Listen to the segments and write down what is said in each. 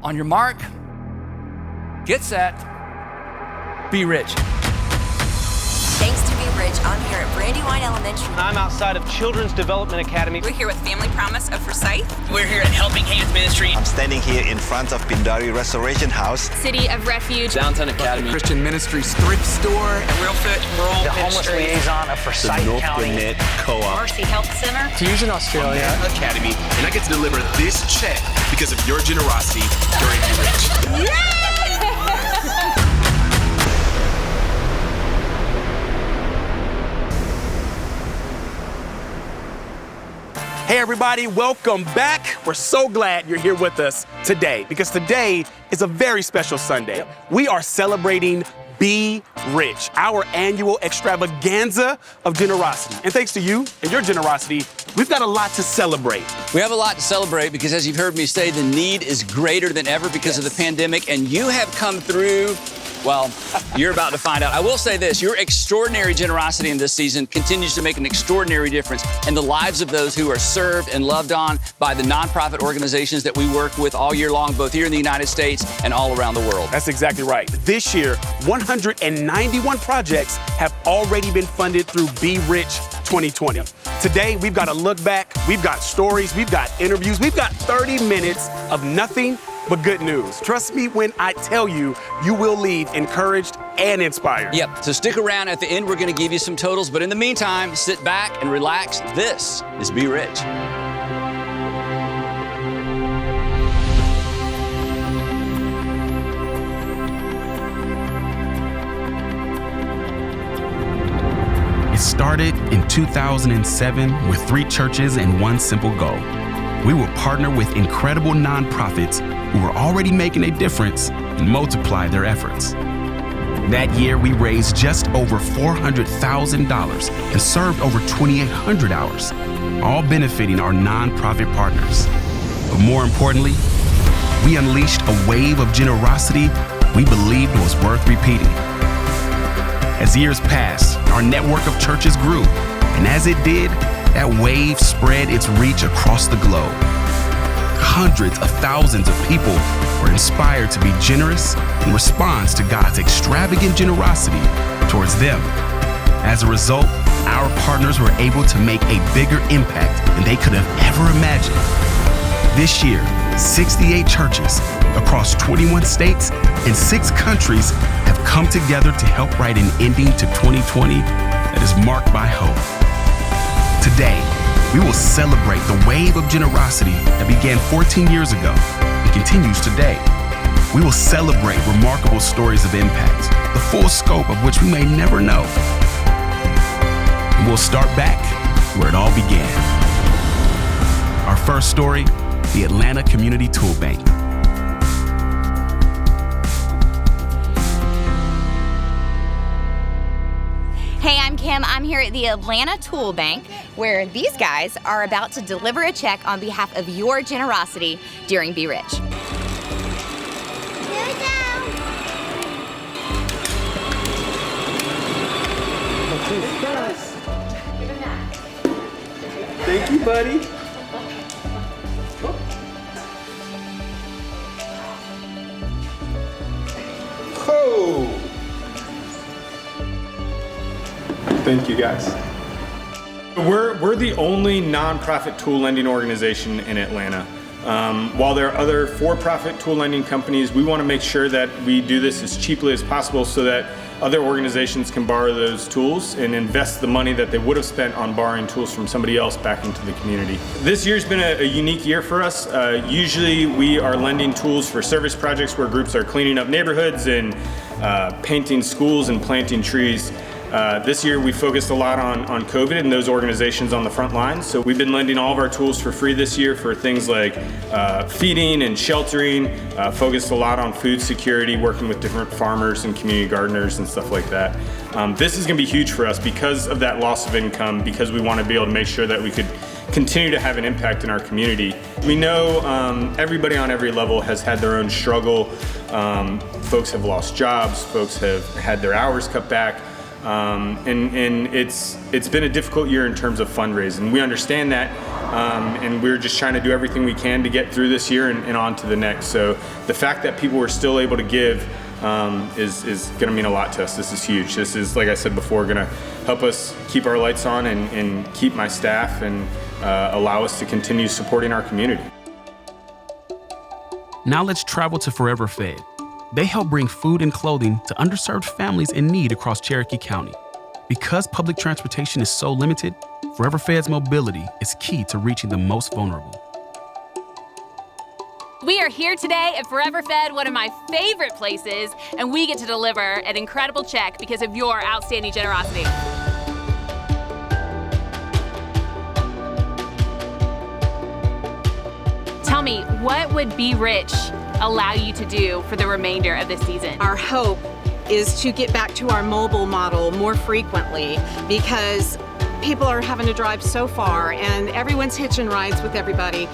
On your mark, get set, be rich. Thanks to Be Rich, I'm here at Brandywine Elementary. I'm outside of Children's Development Academy. We're here with Family Promise of Forsyth. We're here at Helping Hands Ministry. I'm standing here in front of Pindari Restoration House. City of Refuge. Downtown Academy. Christian Ministries Thrift Store. Real Fit Rural The Homeless Liaison of Forsyth County. Net Co-op. Mercy Health Center. Fusion Australia. Academy. And I get to deliver this check because of your generosity during Be Rich. Hey everybody, welcome back. We're so glad you're here with us today because today is a very special Sunday. We are celebrating Be Rich, our annual extravaganza of generosity. And thanks to you and your generosity, we've got a lot to celebrate. We have a lot to celebrate because, as you've heard me say, the need is greater than ever because of the pandemic, and you have come through. Well, you're about to find out. I will say this, your extraordinary generosity in this season continues to make an extraordinary difference in the lives of those who are served and loved on by the nonprofit organizations that we work with all year long, both here in the United States and all around the world. That's exactly right. This year, 191 projects have already been funded through Be Rich 2020. Today, we've got a look back, we've got stories, we've got interviews, we've got 30 minutes of nothing but good news. Trust me when I tell you, you will leave encouraged and inspired. Yep, so stick around. At the end, we're gonna give you some totals, but in the meantime, sit back and relax. This is Be Rich. It started in 2007 with 3 churches and one simple goal. We will partner with incredible nonprofits who were already making a difference and multiply their efforts. That year, we raised just over $400,000 and served over 2,800 hours, all benefiting our nonprofit partners. But more importantly, we unleashed a wave of generosity we believed was worth repeating. As years passed, our network of churches grew, and as it did, that wave spread its reach across the globe. Hundreds of thousands of people were inspired to be generous in response to God's extravagant generosity towards them. As a result, our partners were able to make a bigger impact than they could have ever imagined. This year, 68 churches across 21 states and 6 countries have come together to help write an ending to 2020 that is marked by hope. Today, we will celebrate the wave of generosity that began 14 years ago and continues today. We will celebrate remarkable stories of impact, the full scope of which we may never know. And we'll start back where it all began. Our first story, the Atlanta Community Tool Bank. Hey, I'm Kim. I'm here at the Atlanta Tool Bank, where these guys are about to deliver a check on behalf of your generosity during Be Rich. Thank you, buddy. Oh. Thank you, guys. We're the only nonprofit tool lending organization in Atlanta. While there are other for-profit tool lending companies, we want to make sure that we do this as cheaply as possible so that other organizations can borrow those tools and invest the money that they would have spent on borrowing tools from somebody else back into the community. This year's been a unique year for us. Usually we are lending tools for service projects where groups are cleaning up neighborhoods and painting schools and planting trees. This year we focused a lot on COVID and those organizations on the front lines. So we've been lending all of our tools for free this year for things like feeding and sheltering, focused a lot on food security, working with different farmers and community gardeners and stuff like that. This is gonna be huge for us because of that loss of income, because we wanna be able to make sure that we could continue to have an impact in our community. We know everybody on every level has had their own struggle. Folks have lost jobs, folks have had their hours cut back. And it's been a difficult year in terms of fundraising. We understand that, and we're just trying to do everything we can to get through this year and on to the next. So the fact that people were still able to give is going to mean a lot to us. This is huge. This is, like I said before, going to help us keep our lights on and keep my staff and allow us to continue supporting our community. Now let's travel to Forever Fed. They help bring food and clothing to underserved families in need across Cherokee County. Because public transportation is so limited, Forever Fed's mobility is key to reaching the most vulnerable. We are here today at Forever Fed, one of my favorite places, and we get to deliver an incredible check because of your outstanding generosity. Tell me, what would Be Rich allow you to do for the remainder of this season? Our hope is to get back to our mobile model more frequently because people are having to drive so far and everyone's hitching rides with everybody.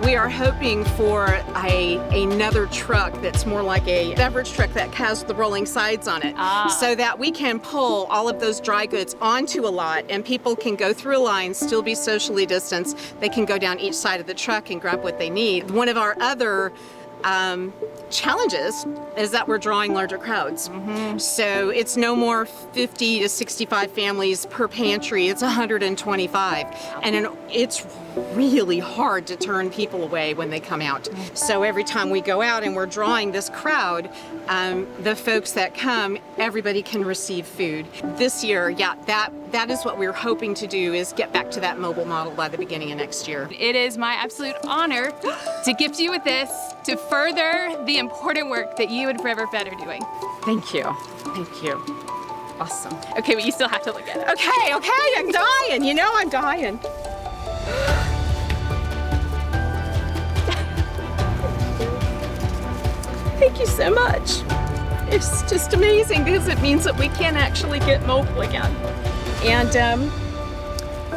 We are hoping for another truck that's more like a beverage truck that has the rolling sides on it so that we can pull all of those dry goods onto a lot and people can go through a line, still be socially distanced. They can go down each side of the truck and grab what they need. One of our other challenges is that we're drawing larger crowds. So it's no more 50 to 65 families per pantry, it's 125. And it's really hard to turn people away when they come out. So every time we go out and we're drawing this crowd, the folks that come, everybody can receive food. This year, that is what we're hoping to do, is get back to that mobile model by the beginning of next year. It is my absolute honor to gift you with this to further the important work that you and Forever Fed are doing. Thank you. Thank you. Awesome. Okay, but you still have to look at it. Okay, I'm dying. You know I'm dying. Thank you so much. It's just amazing because it means that we can actually get mobile again. And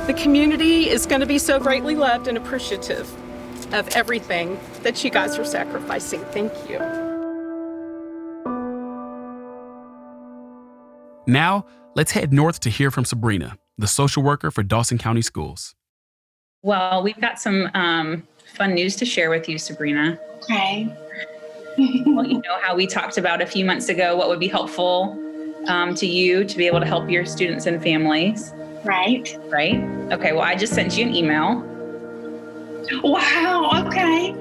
the community is going to be so greatly loved and appreciative of everything that you guys are sacrificing. Thank you. Now, let's head north to hear from Sabrina, the social worker for Dawson County Schools. Well, we've got some fun news to share with you, Sabrina. Okay. Well, you know how we talked about a few months ago what would be helpful to you to be able to help your students and families. Right. Right? Okay, well, I just sent you an email. Wow, okay.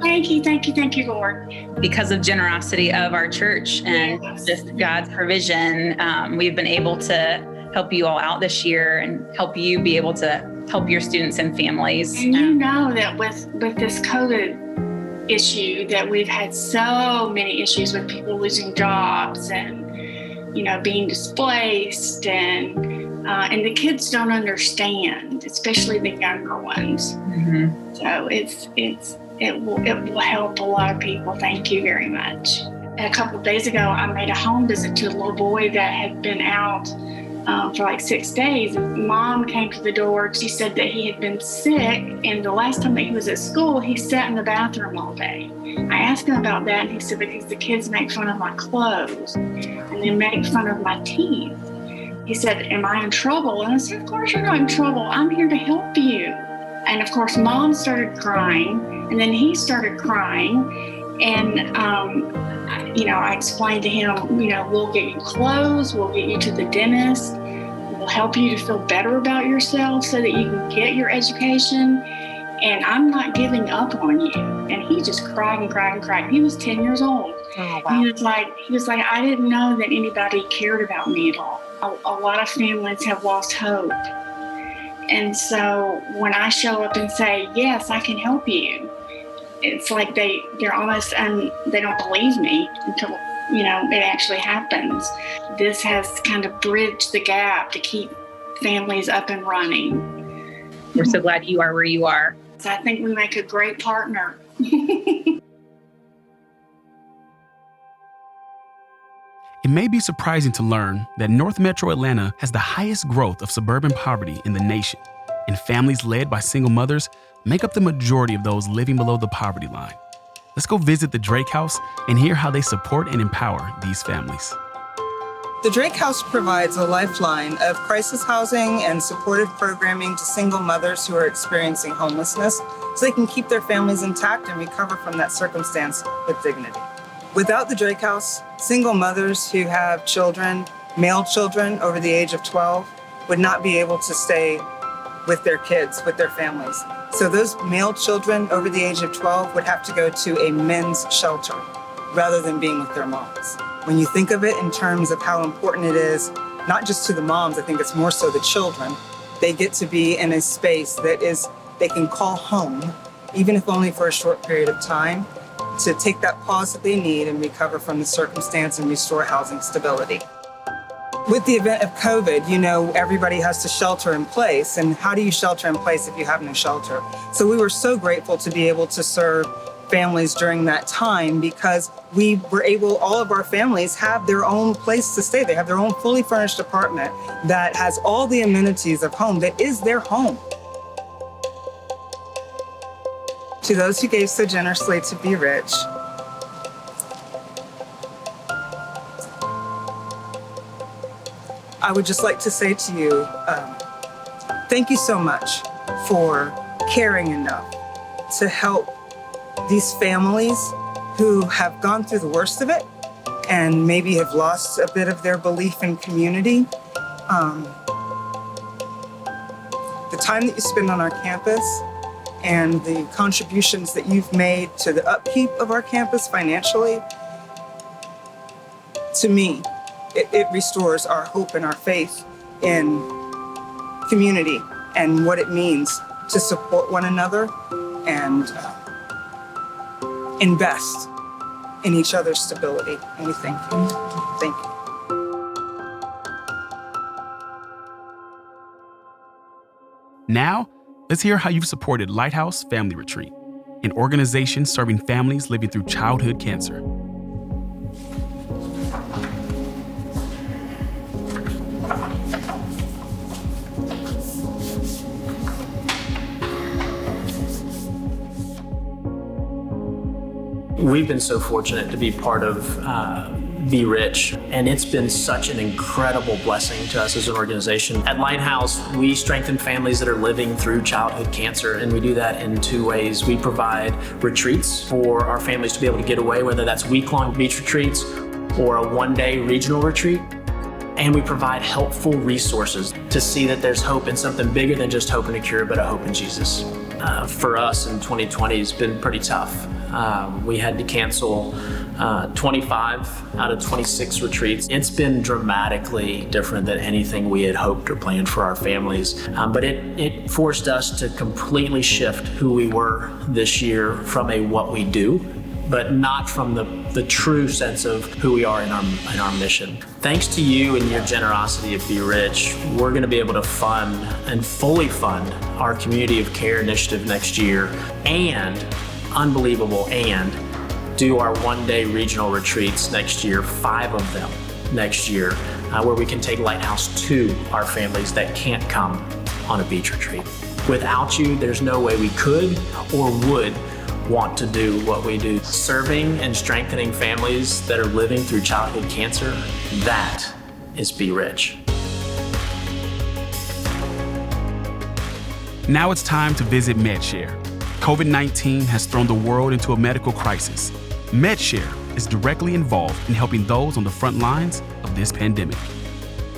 Thank you, Lord. Because of generosity of our church and just God's provision, we've been able to help you all out this year and help you be able to help your students and families. And you know that with this COVID issue, that we've had so many issues with people losing jobs and, being displaced and the kids don't understand, especially the younger ones. Mm-hmm. So it will help a lot of people. Thank you very much. A couple of days ago, I made a home visit to a little boy that had been out for like 6 days. Mom came to the door. She said that he had been sick, and the last time that he was at school, he sat in the bathroom all day. I asked him about that, and he said because the kids make fun of my clothes and they make fun of my teeth. He said, am I in trouble? And I said, of course you're not in trouble. I'm here to help you. And of course, Mom started crying, and then he started crying. And, I explained to him, we'll get you clothes, we'll get you to the dentist, we'll help you to feel better about yourself so that you can get your education. And I'm not giving up on you. And he just cried and cried and cried. He was 10 years old. Oh, wow. He was like, I didn't know that anybody cared about me at all. A lot of families have lost hope. And so when I show up and say, yes, I can help you, it's like they're almost, they don't believe me until, it actually happens. This has kind of bridged the gap to keep families up and running. We're so glad you are where you are. So I think we make a great partner. It may be surprising to learn that North Metro Atlanta has the highest growth of suburban poverty in the nation, and families led by single mothers make up the majority of those living below the poverty line. Let's go visit the Drake House and hear how they support and empower these families. The Drake House provides a lifeline of crisis housing and supportive programming to single mothers who are experiencing homelessness so they can keep their families intact and recover from that circumstance with dignity. Without the Drake House, single mothers who have children, male children over the age of 12, would not be able to stay with their kids, with their families. So those male children over the age of 12 would have to go to a men's shelter rather than being with their moms. When you think of it in terms of how important it is, not just to the moms, I think it's more so the children, they get to be in a space that they can call home, even if only for a short period of time, to take that pause that they need and recover from the circumstance and restore housing stability. With the event of COVID, everybody has to shelter in place. And how do you shelter in place if you have no shelter? So we were so grateful to be able to serve families during that time because we were able, all of our families have their own place to stay. They have their own fully furnished apartment that has all the amenities of home, that is their home. To those who gave so generously to Be Rich, I would just like to say to you, thank you so much for caring enough to help these families who have gone through the worst of it and maybe have lost a bit of their belief in community. The time that you spend on our campus and the contributions that you've made to the upkeep of our campus financially, to me, it restores our hope and our faith in community and what it means to support one another and invest in each other's stability. And we thank you. Thank you. Now, let's hear how you've supported Lighthouse Family Retreat, an organization serving families living through childhood cancer. We've been so fortunate to be part of Be Rich, and it's been such an incredible blessing to us as an organization. At Lighthouse, we strengthen families that are living through childhood cancer, and we do that in two ways. We provide retreats for our families to be able to get away, whether that's week-long beach retreats or a one-day regional retreat. And we provide helpful resources to see that there's hope in something bigger than just hope in a cure, but a hope in Jesus. For us in 2020, it's been pretty tough. We had to cancel 25 out of 26 retreats. It's been dramatically different than anything we had hoped or planned for our families. But it forced us to completely shift who we were this year from a what we do, but not from the true sense of who we are in our mission. Thanks to you and your generosity of Be Rich, we're gonna be able to fund and fully fund our Community of Care initiative next year, and unbelievable, and do our one-day regional retreats next year, 5 of them next year, where we can take Lighthouse to our families that can't come on a beach retreat. Without you, there's no way we could or would want to do what we do. Serving and strengthening families that are living through childhood cancer, that is Be Rich. Now it's time to visit MedShare. COVID-19 has thrown the world into a medical crisis. MedShare is directly involved in helping those on the front lines of this pandemic.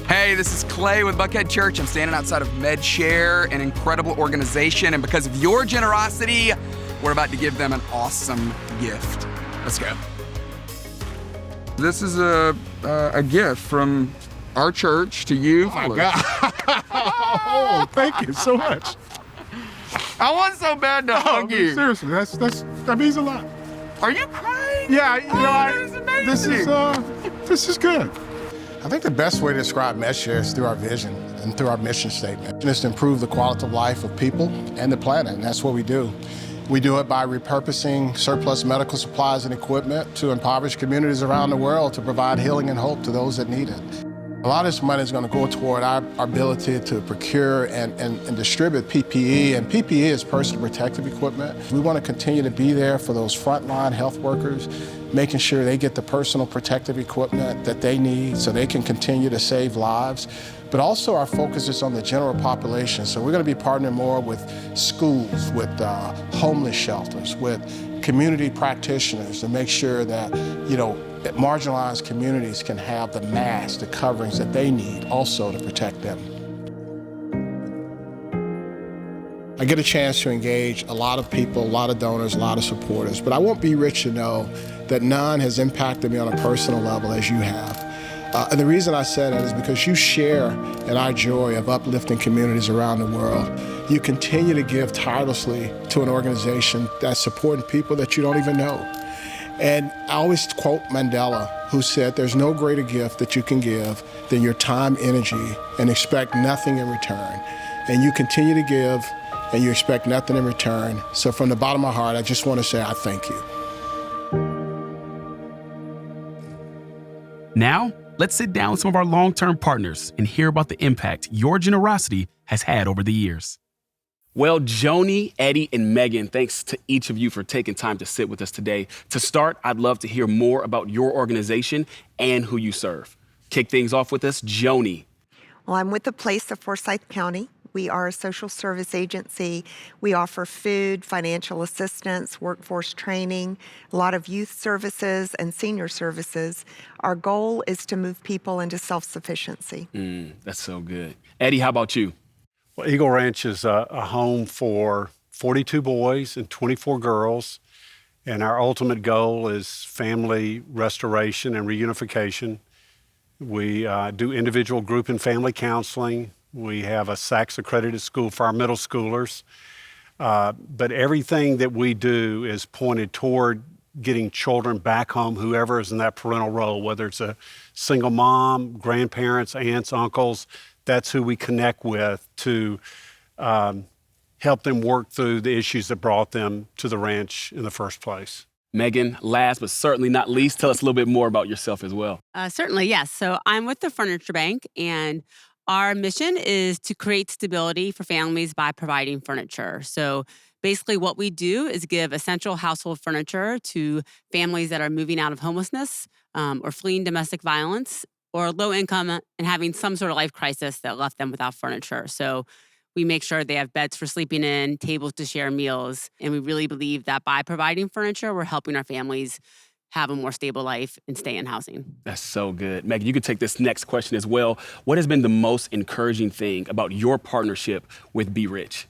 Hey, this is Clay with Buckhead Church. I'm standing outside of MedShare, an incredible organization, and because of your generosity, we're about to give them an awesome gift. Let's go. This is a gift from our church to you. Oh my God. Oh, thank you so much. I want so bad to hug you. Seriously, that means a lot. Are you crying? Yeah, this is amazing. This is good. I think the best way to describe MedShare is through our vision and through our mission statement. It's to improve the quality of life of people and the planet, and that's what we do. We do it by repurposing surplus medical supplies and equipment to impoverished communities around the world to provide healing and hope to those that need it. A lot of this money is going to go toward our ability to procure and distribute PPE, and PPE is personal protective equipment. We want to continue to be there for those frontline health workers, making sure they get the personal protective equipment that they need so they can continue to save lives. But also our focus is on the general population. So we're going to be partnering more with schools, with homeless shelters, with community practitioners to make sure that, that marginalized communities can have the masks, the coverings that they need also to protect them. I get a chance to engage a lot of people, a lot of donors, a lot of supporters, but I want Be Rich to know that none has impacted me on a personal level as you have. And the reason I say that is because you share in our joy of uplifting communities around the world. You continue to give tirelessly to an organization that's supporting people that you don't even know. And I always quote Mandela, who said, there's no greater gift that you can give than your time, energy, and expect nothing in return. And you continue to give, and you expect nothing in return. So from the bottom of my heart, I just want to say I thank you. Now, let's sit down with some of our long-term partners and hear about the impact your generosity has had over the years. Well, Joni, Eddie, and Megan, thanks to each of you for taking time to sit with us today. To start, I'd love to hear more about your organization and who you serve. Kick things off with us, Joni. Well, I'm with the Place of Forsyth County. We are a social service agency. We offer food, financial assistance, workforce training, a lot of youth services and senior services. Our goal is to move people into self-sufficiency. That's so good. Eddie, how about you? Well, Eagle Ranch is a home for 42 boys and 24 girls, and our ultimate goal is family restoration and reunification. We do individual, group, and family counseling. We have a SACS accredited school for our middle schoolers. But everything that we do is pointed toward getting children back home, whoever is in that parental role, whether it's a single mom, grandparents, aunts, uncles. That's who we connect with to help them work through the issues that brought them to the ranch in the first place. Megan, last but certainly not least, tell us a little bit more about yourself as well. Certainly, yes. So I'm with the Furniture Bank, and our mission is to create stability for families by providing furniture. So basically what we do is give essential household furniture to families that are moving out of homelessness or fleeing domestic violence, or low income and having some sort of life crisis that left them without furniture. So we make sure they have beds for sleeping in, tables to share meals. And we really believe that by providing furniture, we're helping our families have a more stable life and stay in housing. That's so good. Megan, you could take this next question as well. What has been the most encouraging thing about your partnership with Be Rich?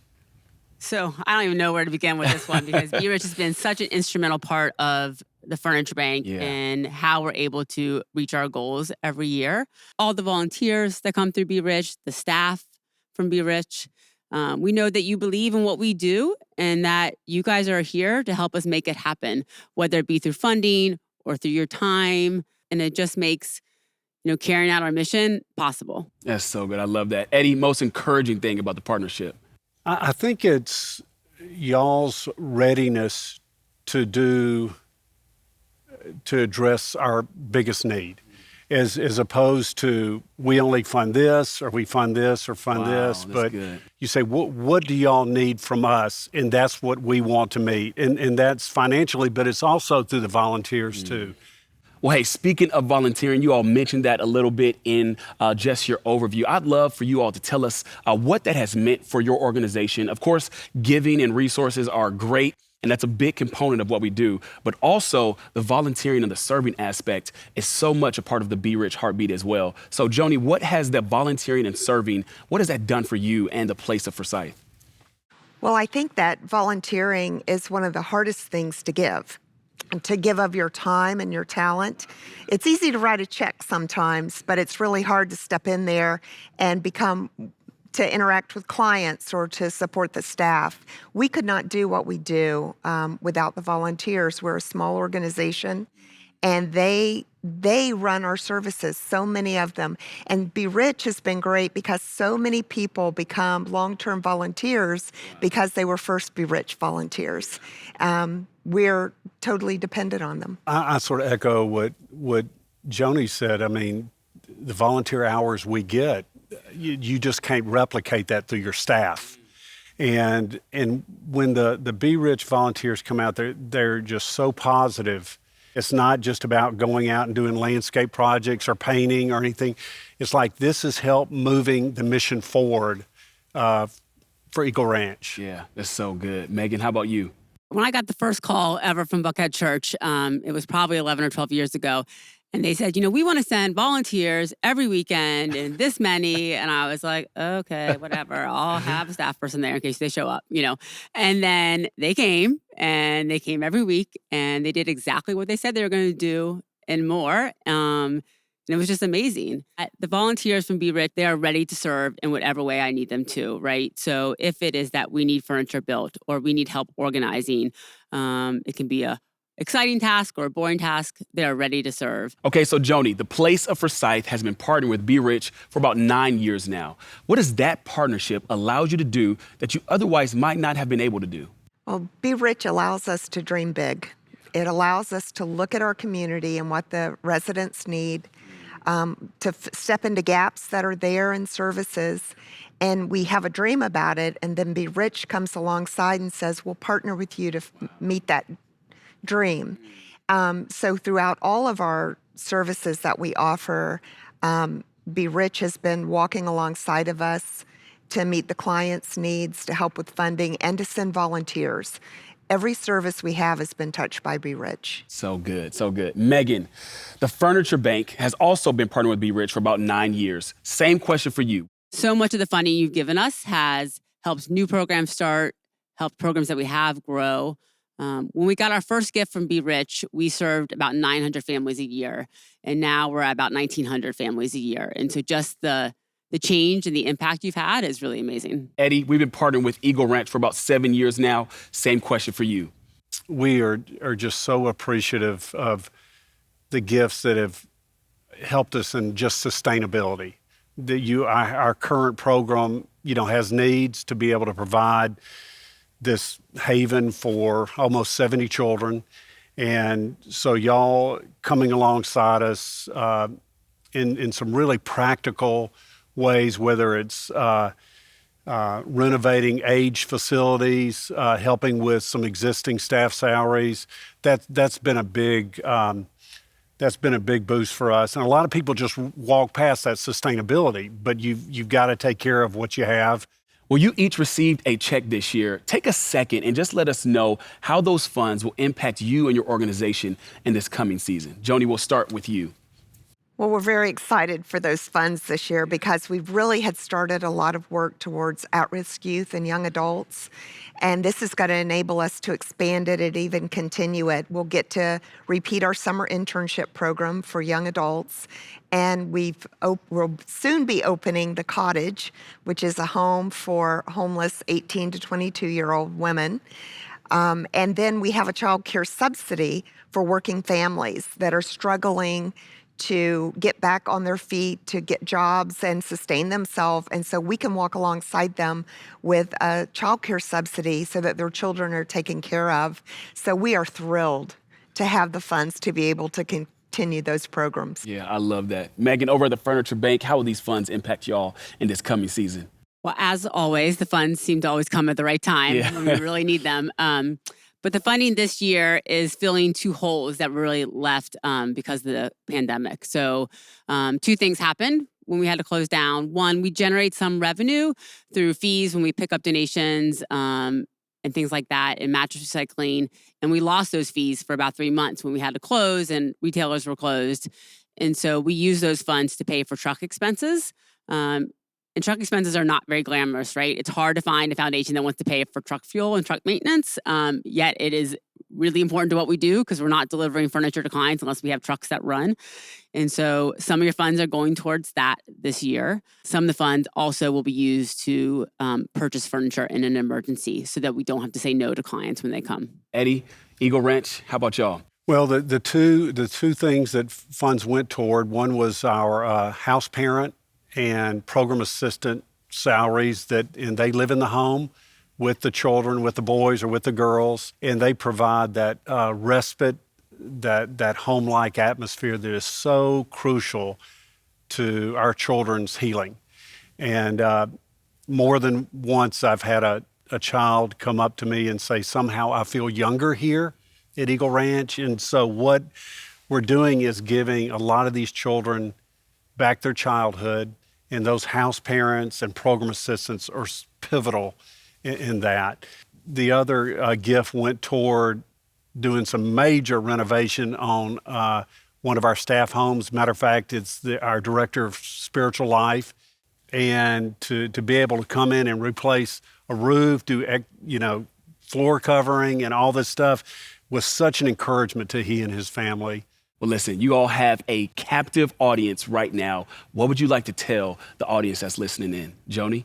So I don't even know where to begin with this one because Be Rich has been such an instrumental part of the Furniture Bank and how we're able to reach our goals every year. All the volunteers that come through Be Rich, the staff from Be Rich, we know that you believe in what we do and that you guys are here to help us make it happen, whether it be through funding or through your time. And it just makes, carrying out our mission possible. That's so good. I love that. Eddie, most encouraging thing about the partnership? I think it's y'all's readiness to address our biggest need, as opposed to we only fund this or we fund this or fund this. But good. You say, what do y'all need from us? And that's what we want to meet. And that's financially, but it's also through the volunteers too. Well, hey, speaking of volunteering, you all mentioned that a little bit in just your overview. I'd love for you all to tell us what that has meant for your organization. Of course, giving and resources are great, and that's a big component of what we do. But also, the volunteering and the serving aspect is so much a part of the Be Rich heartbeat as well. So, Joni, what has the volunteering and serving, what has that done for you and the Place of Forsyth? Well, I think that volunteering is one of the hardest things to give of your time and your talent. It's easy to write a check sometimes, but it's really hard to step in there and to interact with clients or to support the staff. We could not do what we do without the volunteers. We're a small organization, and they run our services, so many of them. And Be Rich has been great because so many people become long-term volunteers because they were first Be Rich volunteers. We're totally dependent on them. I sort of echo what Joni said. I mean, the volunteer hours we get, you just can't replicate that through your staff. And when the Be Rich volunteers come out, they're just so positive It's not just about going out and doing landscape projects or painting or anything. It's like this has helped moving the mission forward for Eagle Ranch. Yeah, that's so good. Megan, how about you? When I got the first call ever from Buckhead Church, it was probably 11 or 12 years ago. And they said, we want to send volunteers every weekend and this many. And I was like, okay, whatever. I'll have a staff person there in case they show up, And then they came every week and they did exactly what they said they were going to do and more. And it was just amazing. The volunteers from Be Rich, they are ready to serve in whatever way I need them to, right? So if it is that we need furniture built or we need help organizing, it can be a exciting task or a boring task, they are ready to serve. Okay, so Joni, the Place of Forsyth has been partnering with Be Rich for about 9 years now. What does that partnership allow you to do that you otherwise might not have been able to do? Well, Be Rich allows us to dream big. It allows us to look at our community and what the residents need, to step into gaps that are there in services. And we have a dream about it, and then Be Rich comes alongside and says, we'll partner with you to meet that dream. So throughout all of our services that we offer, Be Rich has been walking alongside of us to meet the client's needs, to help with funding, and to send volunteers. Every service we have has been touched by Be Rich. So good, so good. Megan, the Furniture Bank has also been partnering with Be Rich for about 9 years. Same question for you. So much of the funding you've given us has helped new programs start, helped programs that we have grow. When we got our first gift from Be Rich, we served about 900 families a year. And now we're at about 1,900 families a year. And so just the change and the impact you've had is really amazing. Eddie, we've been partnering with Eagle Ranch for about 7 years now. Same question for you. We are just so appreciative of the gifts that have helped us in just sustainability. Our current program, has needs to be able to provide this haven for almost 70 children. And so y'all coming alongside us in some really practical ways, whether it's renovating aged facilities, helping with some existing staff salaries, that's been a big boost for us. And a lot of people just walk past that sustainability, but you've got to take care of what you have. Well, you each received a check this year. Take a second and just let us know how those funds will impact you and your organization in this coming season. Joni, we'll start with you. Well, we're very excited for those funds this year because we really had started a lot of work towards at-risk youth and young adults. And this is going to enable us to expand it and even continue it. We'll get to repeat our summer internship program for young adults. And we'll soon be opening the Cottage, which is a home for homeless 18 to 22-year-old women. And then we have a child care subsidy for working families that are struggling to get back on their feet, to get jobs and sustain themselves. And so we can walk alongside them with a child care subsidy so that their children are taken care of. So we are thrilled to have the funds to be able to continue those programs. Yeah, I love that. Megan, over at the Furniture Bank, how will these funds impact y'all in this coming season? Well, as always, the funds seem to always come at the right time when we really need them. But the funding this year is filling two holes that were really left because of the pandemic. So 2 things happened when we had to close down. One, we generate some revenue through fees when we pick up donations and things like that and mattress recycling. And we lost those fees for about 3 months when we had to close and retailers were closed. And so we used those funds to pay for truck expenses. And truck expenses are not very glamorous, right? It's hard to find a foundation that wants to pay for truck fuel and truck maintenance, yet it is really important to what we do because we're not delivering furniture to clients unless we have trucks that run. And so some of your funds are going towards that this year. Some of the funds also will be used to purchase furniture in an emergency so that we don't have to say no to clients when they come. Eddie, Eagle Ranch, how about y'all? Well, the two things that funds went toward, one was our house parent and program assistant salaries and they live in the home with the children, with the boys or with the girls, and they provide that respite, that home-like atmosphere that is so crucial to our children's healing. And more than once I've had a child come up to me and say, somehow I feel younger here at Eagle Ranch. And so what we're doing is giving a lot of these children back their childhood, and those house parents and program assistants are pivotal in that. The other gift went toward doing some major renovation on one of our staff homes. Matter of fact, it's our director of spiritual life. And to be able to come in and replace a roof, do floor covering and all this stuff was such an encouragement to he and his family. Well, listen, you all have a captive audience right now. What would you like to tell the audience that's listening in? Joni?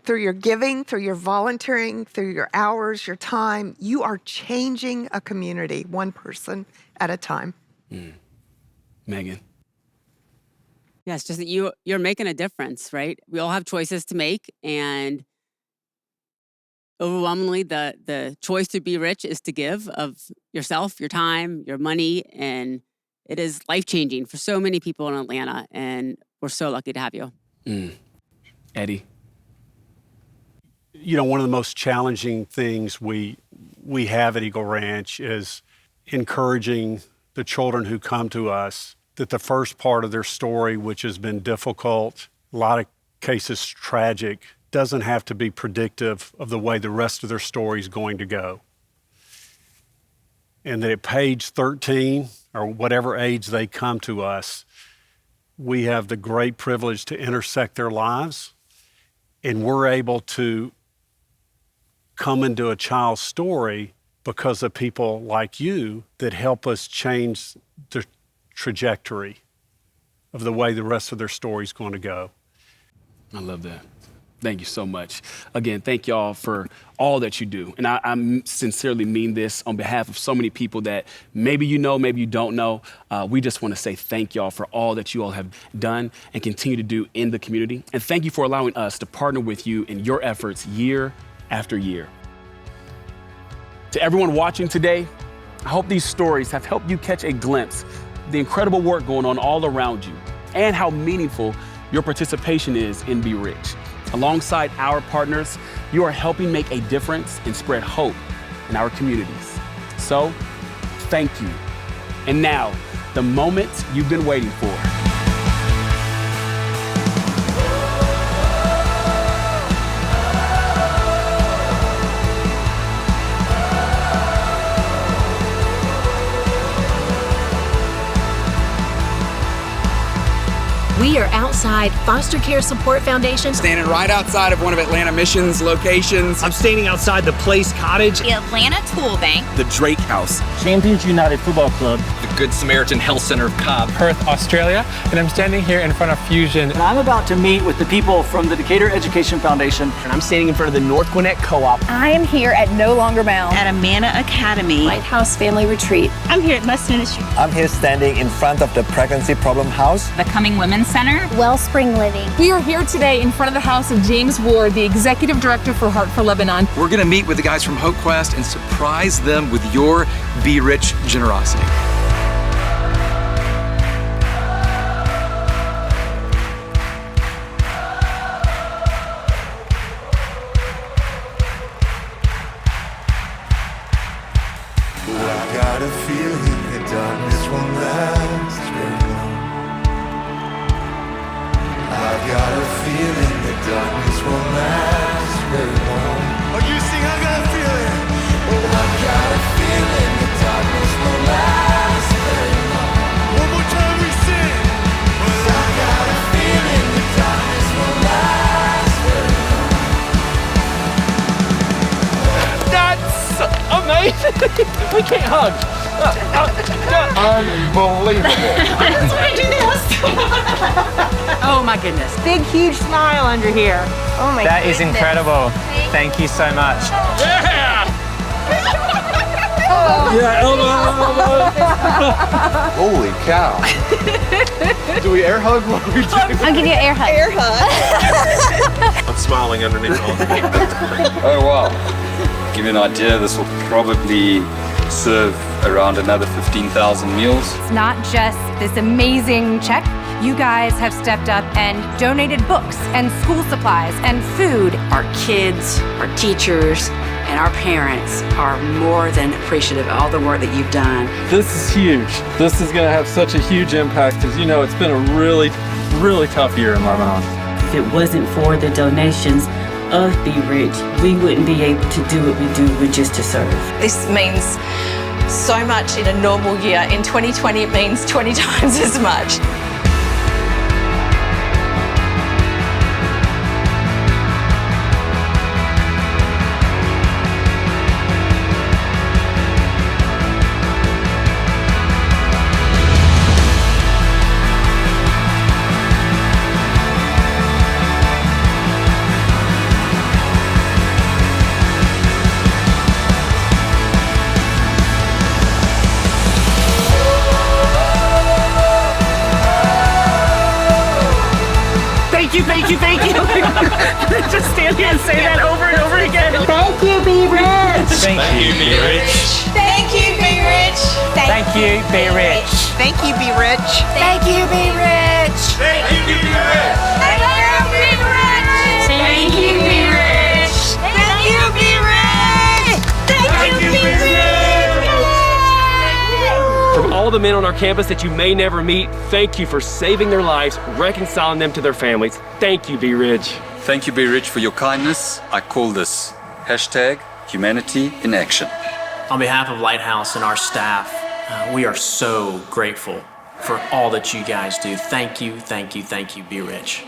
Through your giving, through your volunteering, through your hours, your time, you are changing a community, one person at a time. Megan? Yeah, it's just that you're making a difference, right? We all have choices to make, and overwhelmingly, the choice to be rich is to give of yourself, your time, your money, and it is life-changing for so many people in Atlanta, and we're so lucky to have you. Eddie? One of the most challenging things we have at Eagle Ranch is encouraging the children who come to us that the first part of their story, which has been difficult, a lot of cases tragic, doesn't have to be predictive of the way the rest of their story is going to go. And that at page 13, or whatever age they come to us, we have the great privilege to intersect their lives, and we're able to come into a child's story because of people like you that help us change the trajectory of the way the rest of their story is going to go. I love that. Thank you so much. Again, thank y'all for all that you do. And I sincerely mean this on behalf of so many people that maybe you know, maybe you don't know. We just want to say thank y'all for all that you all have done and continue to do in the community. And thank you for allowing us to partner with you in your efforts year after year. To everyone watching today, I hope these stories have helped you catch a glimpse of the incredible work going on all around you and how meaningful your participation is in Be Rich. Alongside our partners, you are helping make a difference and spread hope in our communities. So, thank you. And now, the moment you've been waiting for. We are outside Foster Care Support Foundation. Standing right outside of one of Atlanta Mission's locations. I'm standing outside the Place Cottage. The Atlanta Tool Bank. The Drake House. Champions United Football Club. The Good Samaritan Health Center of Cobb. Perth, Australia. And I'm standing here in front of Fusion. And I'm about to meet with the people from the Decatur Education Foundation. And I'm standing in front of the North Gwinnett Co-op. I am here at No Longer Bound. At Amana Academy. Lighthouse Family Retreat. I'm here at Must Ministry. I'm here standing in front of the Pregnancy Problem House. The Coming Women's Center. Wellspring Living. We are here today in front of the house of James Ward, the Executive Director for Heart for Lebanon. We're going to meet with the guys from Hope Quest and surprise them with your Be Rich generosity. I got a feeling the darkness won't last very long. I've got a feeling the darkness won't last very long. Oh, you sing, I got a feeling. Oh, I've got a feeling the darkness won't last very long. One more time we sing. Well, I've got a feeling the darkness won't last very long. That's amazing. We can't hug. Unbelievable. That's why I do this. Oh my goodness. Big, huge smile under here. Oh my goodness. That is incredible. Thank you so much. Yeah! Yeah, elbow. Holy cow. Do we air hug what we do? I'll give you an air hug. Air hug. I'm smiling underneath all of it. Oh wow. To give you an idea, this will probably serve around another 15,000 meals. It's not just this amazing check You guys have stepped up and donated books and school supplies and food. Our kids, our teachers, and our parents are more than appreciative of all the work that you've done. This is huge. This is going to have such a huge impact because, you know, it's been a really, really tough year in Lebanon. If it wasn't for the donations of Be Rich, we wouldn't be able to do what we do with Just to Serve. This means so much in a normal year. In 2020, it means 20 times as much. Thank you. Just stand here and say that over and over again. Thank you, Be Rich. Thank you, Be Rich. Thank you, Be Rich. Thank you, Be Rich. Thank you, Be Rich. Thank you, Be Rich. Thank you, Be Rich. Thank you, Be Rich. Thank you, Be Rich. Thank you, Be Rich. Thank you, Be Rich. From all the men on our campus that you may never meet, thank you for saving their lives, reconciling them to their families. Thank you, Be Rich. Thank you, Be Rich, for your kindness. I call this #Humanity in Action. On behalf of Lighthouse and our staff, we are so grateful for all that you guys do. Thank you, thank you, thank you, Be Rich.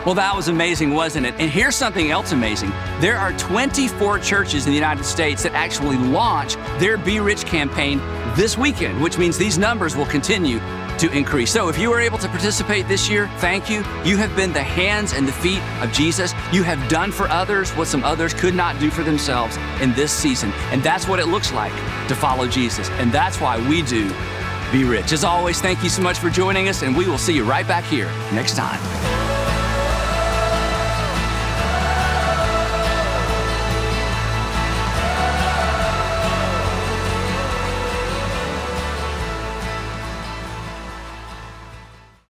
Well, that was amazing, wasn't it? And here's something else amazing. There are 24 churches in the United States that actually launch their Be Rich campaign this weekend, which means these numbers will continue to increase. So if you were able to participate this year, thank you. You have been the hands and the feet of Jesus. You have done for others what some others could not do for themselves in this season. And that's what it looks like to follow Jesus. And that's why we do Be Rich. As always, thank you so much for joining us, and we will see you right back here next time.